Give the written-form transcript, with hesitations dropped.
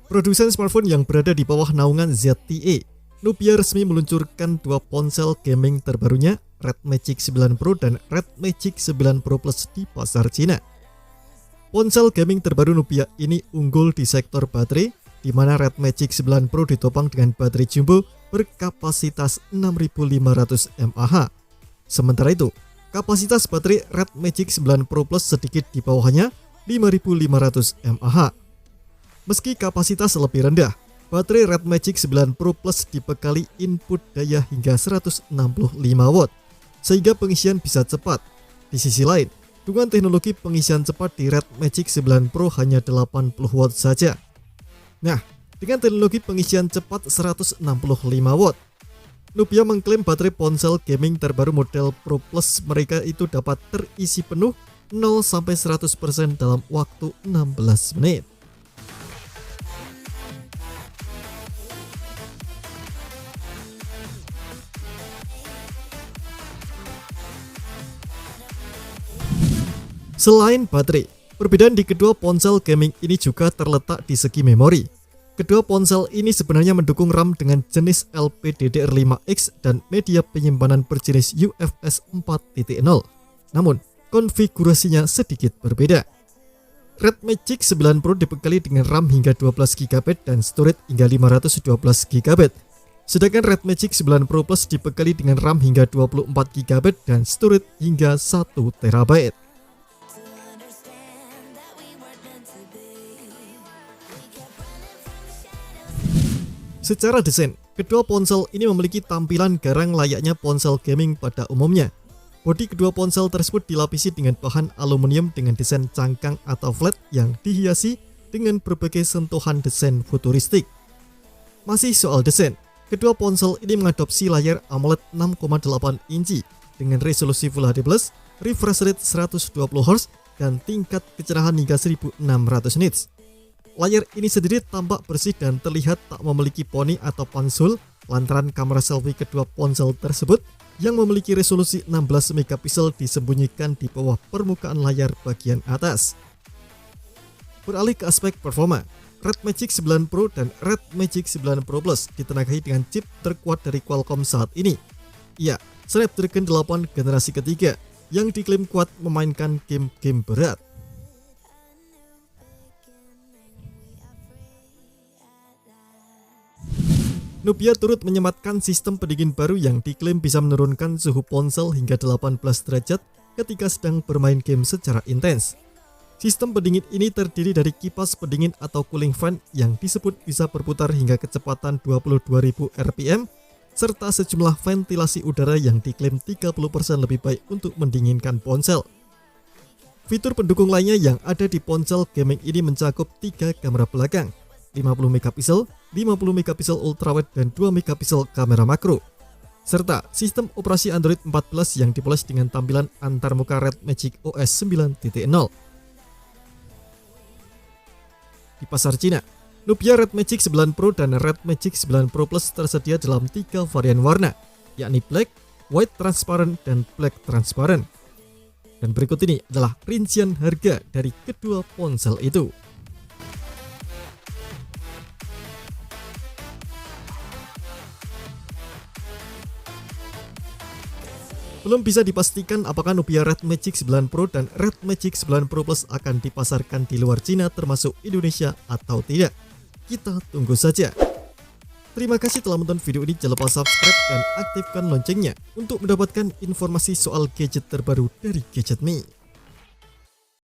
Produsen smartphone yang berada di bawah naungan ZTE, Nubia resmi meluncurkan dua ponsel gaming terbarunya, Red Magic 9 Pro dan Red Magic 9 Pro Plus di pasar Cina. Ponsel gaming terbaru Nubia ini unggul di sektor baterai, di mana Red Magic 9 Pro ditopang dengan baterai jumbo berkapasitas 6500 mAh. Sementara itu, kapasitas baterai Red Magic 9 Pro Plus sedikit di bawahnya, 5500 mAh. Meski kapasitas lebih rendah, baterai Red Magic 9 Pro Plus dibekali input daya hingga 165 watt, sehingga pengisian bisa cepat. Di sisi lain, dukungan teknologi pengisian cepat di Red Magic 9 Pro hanya 80 watt saja. Nah, dengan teknologi pengisian cepat 165 watt, Nubia mengklaim baterai ponsel gaming terbaru model Pro Plus mereka itu dapat terisi penuh 0-100% dalam waktu 16 menit. Selain baterai, perbedaan di kedua ponsel gaming ini juga terletak di segi memori. Kedua ponsel ini sebenarnya mendukung RAM dengan jenis LPDDR5X dan media penyimpanan berjenis UFS 4.0. Namun, konfigurasinya sedikit berbeda. Red Magic 9 Pro dibekali dengan RAM hingga 12GB dan storage hingga 512GB. Sedangkan Red Magic 9 Pro Plus dibekali dengan RAM hingga 24GB dan storage hingga 1TB. Secara desain, kedua ponsel ini memiliki tampilan garang layaknya ponsel gaming pada umumnya. Bodi kedua ponsel tersebut dilapisi dengan bahan aluminium dengan desain cangkang atau flat yang dihiasi dengan berbagai sentuhan desain futuristik. Masih soal desain, kedua ponsel ini mengadopsi layar AMOLED 6,8 inci dengan resolusi Full HD+, refresh rate 120Hz, dan tingkat kecerahan hingga 1600 nits. Layar ini sendiri tampak bersih dan terlihat tak memiliki poni atau pansul lantaran kamera selfie kedua ponsel tersebut yang memiliki resolusi 16 megapiksel disembunyikan di bawah permukaan layar bagian atas. Beralih ke aspek performa, Red Magic 9 Pro dan Red Magic 9 Pro Plus ditenagai dengan chip terkuat dari Qualcomm saat ini. Ya, Snapdragon 8 generasi ketiga yang diklaim kuat memainkan game-game berat. Nubia turut menyematkan sistem pendingin baru yang diklaim bisa menurunkan suhu ponsel hingga 18 derajat ketika sedang bermain game secara intens. Sistem pendingin ini terdiri dari kipas pendingin atau cooling fan yang disebut bisa berputar hingga kecepatan 22.000 rpm, serta sejumlah ventilasi udara yang diklaim 30% lebih baik untuk mendinginkan ponsel. Fitur pendukung lainnya yang ada di ponsel gaming ini mencakup 3 kamera belakang, 50 megapiksel, 50 megapiksel ultrawide, dan 2 megapiksel kamera makro, serta sistem operasi Android 14 yang dipoles dengan tampilan antarmuka Red Magic OS 9.0. Di pasar Cina, Nubia Red Magic 9 Pro dan Red Magic 9 Pro Plus tersedia dalam 3 varian warna, yakni Black, White Transparent, dan Black Transparent. Dan berikut ini adalah rincian harga dari kedua ponsel itu. Belum bisa dipastikan apakah Nubia Red Magic 9 Pro dan Red Magic 9 Pro Plus akan dipasarkan di luar Cina termasuk Indonesia atau tidak. Kita tunggu saja. Terima kasih telah menonton video ini, jangan lupa subscribe dan aktifkan loncengnya untuk mendapatkan informasi soal gadget terbaru dari Gadget Me.